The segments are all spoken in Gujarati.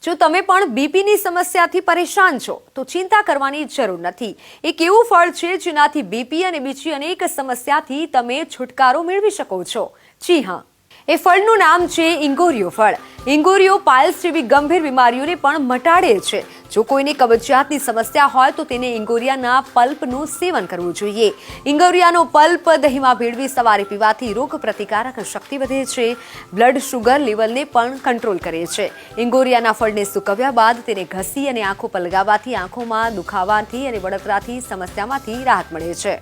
જો તમે પણ બીપીની સમસ્યાથી પરેશાન છો તો ચિંતા કરવાની જરૂર નથી। એક એવું ફળ છે જેનાથી બીપી અને બીજી અનેક સમસ્યાથી તમે છુટકારો મેળવી શકો છો। જી હા, એ ફળનું નામ છે ઇંગોરિયો ફળ। ઇંગોરિયો પાઇલ્સ જેવી ગંભીર બીમારીઓને પણ મટાડે છે। જો કોઈને કબજિયાતની સમસ્યા હોય તો તેને ઇંગોરિયાના પલ્પનું સેવન કરવું જોઈએ। ઇંગોરિયાનો પલ્પ દહીંમાં ભેળવી સવારે પીવાથી રોગ પ્રતિકારક શક્તિ વધે છે, બ્લડ શુગર લેવલને પણ કંટ્રોલ કરે છે। ઇંગોરિયાના ફળને સૂકવ્યા બાદ તેને ઘસી અને આંખો પર લગાવવાથી આંખોમાં દુખાવાથી અને બળતરાથી સમસ્યામાંથી રાહત મળે છે।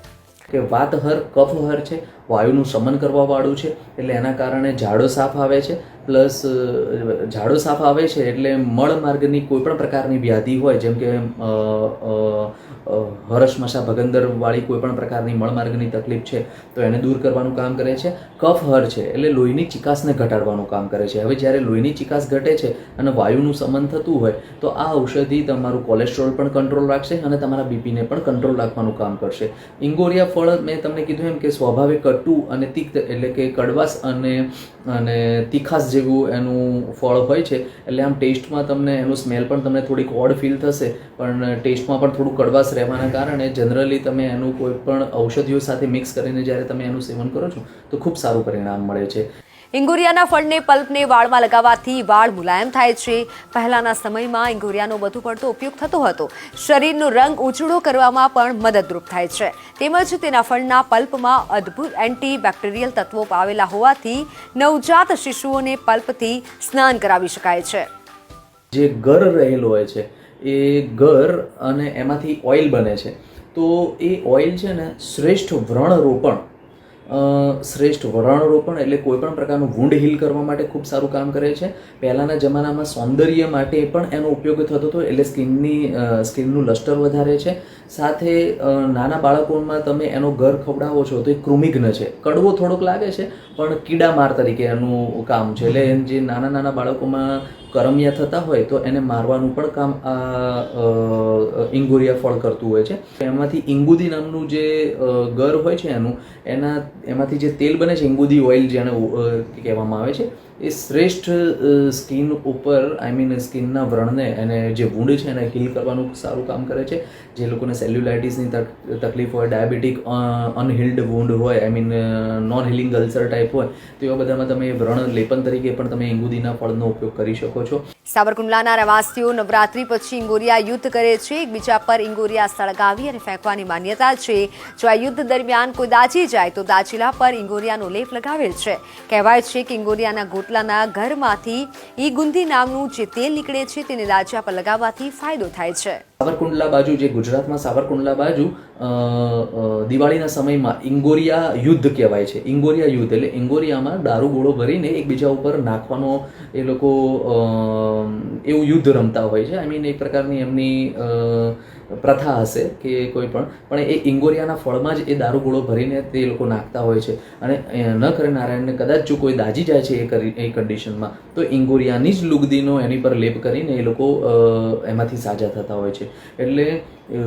કે વાતહર કફહર છે, વાયુનું શમન કરવાવાળું છે, એટલે એના કારણે ઝાડો સાફ આવે છે। પ્લસ ઝાડો સાફ આવે છે એટલે મળમાર્ગની કોઈ પણ પ્રકારની વ્યાધિ હોય, જેમ કે હરસમસા ભગંદરવાળી કોઈ પણ પ્રકારની મળમાર્ગની તકલીફ છે તો એને દૂર કરવાનું કામ કરે છે। કફહર છે એટલે લોહીની ચિકાસને ઘટાડવાનું કામ કરે છે। હવે જ્યારે લોહીની ચિકાસ ઘટે છે અને વાયુનું શમન થતું હોય તો આ ઔષધિ તમારું કોલેસ્ટ્રોલ પણ કંટ્રોલ રાખશે અને તમારા બીપીને પણ કંટ્રોલ રાખવાનું કામ કરશે। ઇંગોરિયા ફળ મેં તમને કીધું એમ કે સ્વાભાવિક કટુ અને તિક્ત એટલે કે કડવાશ અને તીખાશ જેવું એનું ફળ હોય છે, એટલે આમ ટેસ્ટમાં તમને એનું સ્મેલ પણ તમને થોડીક ઓડ ફીલ થશે, પણ ટેસ્ટમાં પણ થોડું કડવાશ રહેવાના કારણે જનરલી તમે એનું કોઈ પણ ઔષધિઓ સાથે મિક્સ કરીને જ્યારે તમે એનું સેવન કરો છો તો ખૂબ સારું પરિણામ મળે છે। ઇંગોરિયાના ફળને પલ્પને વાળમાં લગાવવાથી વાળ મુલાયમ થાય છે। પહેલાના સમયમાં ઇંગોરિયાનો વધુ પડતો ઉપયોગ થતો હતો। શરીરનો રંગ ઉજળો કરવામાં પણ મદદરૂપ થાય છે। તેમજ તેના ફળના પલ્પમાં અદ્ભુત એન્ટીબેક્ટેરિયલ તત્વો આવેલા હોવાથી નવજાત શિશુઓને પલ્પથી સ્નાન કરાવી શકાય છે। જે ગર રહેલો હોય છે એ ગર અને એમાંથી ઓઇલ બને છે, તો એ ઓઇલ છે ને શ્રેષ્ઠ વ્રણરોપણ એટલે કોઈ પણ પ્રકારનું વુન્ડ હીલ કરવા માટે ખૂબ સારું કામ કરે છે। પહેલાંના જમાનામાં સૌંદર્ય માટે પણ એનો ઉપયોગ થતો હતો, એટલે સ્કિનનું લસ્ટર વધારે છે। સાથે નાના બાળકોમાં તમે એનો ગર ખવડાવો છો તો એ કૃમિઘ્ન છે, કડવો થોડોક લાગે છે પણ કીડામાર તરીકે એનું કામ છે। એટલે જે નાના બાળકોમાં કરમિયા થતા હોય તો એને મારવાનું પણ કામ આ ઇંગોરિયા ફળ કરતું હોય છે। એમાંથી ઇંગુદી નામનું જે ગર હોય છે એમાંથી જે તેલ બને છે, ઇંગુદી ઓઇલ જેને કહેવામાં આવે છે, એ શ્રેષ્ઠ સ્કિન ઉપર સ્કિનના વ્રણને એને જે વૂંડ છે એને હીલ કરવાનું સારું કામ કરે છે। જે લોકોને સેલ્યુલાઇટિસની તકલીફ હોય, ડાયાબિટીક અનહિલ્ડ વૂંડ હોય, નોન હિલિંગ અલ્સર ટાઈપ હોય, તો એવા બધામાં તમે વ્રણ લેપન તરીકે પણ તમે ઇંગુદીના ફળનો ઉપયોગ કરી શકો છો। સાવરકુંડલાના રહેવાસીઓ નવરાત્રી પછી ઇંગોરિયા યુદ્ધ કરે છે। એકબીજા પર ઇંગોરિયા સળગાવી અને ફેંકવાની માન્યતા છે। જો આ યુદ્ધ દરમિયાન કોઈ દાઝી જાય તો દાઝેલા પર ઇંગોરિયાનો લેપ લગાવે છે। કહેવાય છે કે ઇંગોરિયાના ગોટલાના ઘરમાંથી ઈગુંધી નામનું જે તેલ નીકળે છે તેને દાઝ્યા પર લગાવવાથી ફાયદો થાય છે। સાવરકુંડલા બાજુ, જે ગુજરાતમાં સાવરકુંડલા બાજુ દિવાળીના સમયમાં ઇંગોરિયા યુદ્ધ કહેવાય છે। ઇંગોરિયા યુદ્ધ એટલે ઇંગોરિયામાં દારૂ ગોળો ભરીને એકબીજા ઉપર નાખવાનો એ લોકો એવું યુદ્ધ રમતા હોય છે। એક પ્રકારની એમની પ્રથા હશે કે કોઈ પણ એ ઇંગોરિયાના ફળમાં જ એ દારૂ ગોળો ભરીને તે લોકો નાખતા હોય છે। અને ન કરે નારાયણને કદાચ જો કોઈ દાઝી જાય છે એ કન્ડિશનમાં તો ઇંગોરિયાની જ લુગદીનો એની પર લેપ કરીને એ લોકો એમાંથી સાજા થતા હોય છે। એટલે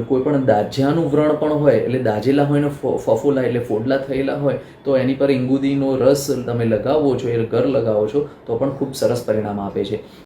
કોઈ પણ દાઝ્યાનું વ્રણ પણ હોય, એટલે દાઝેલા હોય ને ફફોલા એટલે ફોડલા થયેલા હોય તો એની પર ઇંગુદીનો રસ તમે લગાવો છો, એ ઘર લગાવો છો તો પણ ખૂબ સરસ પરિણામ આપે છે।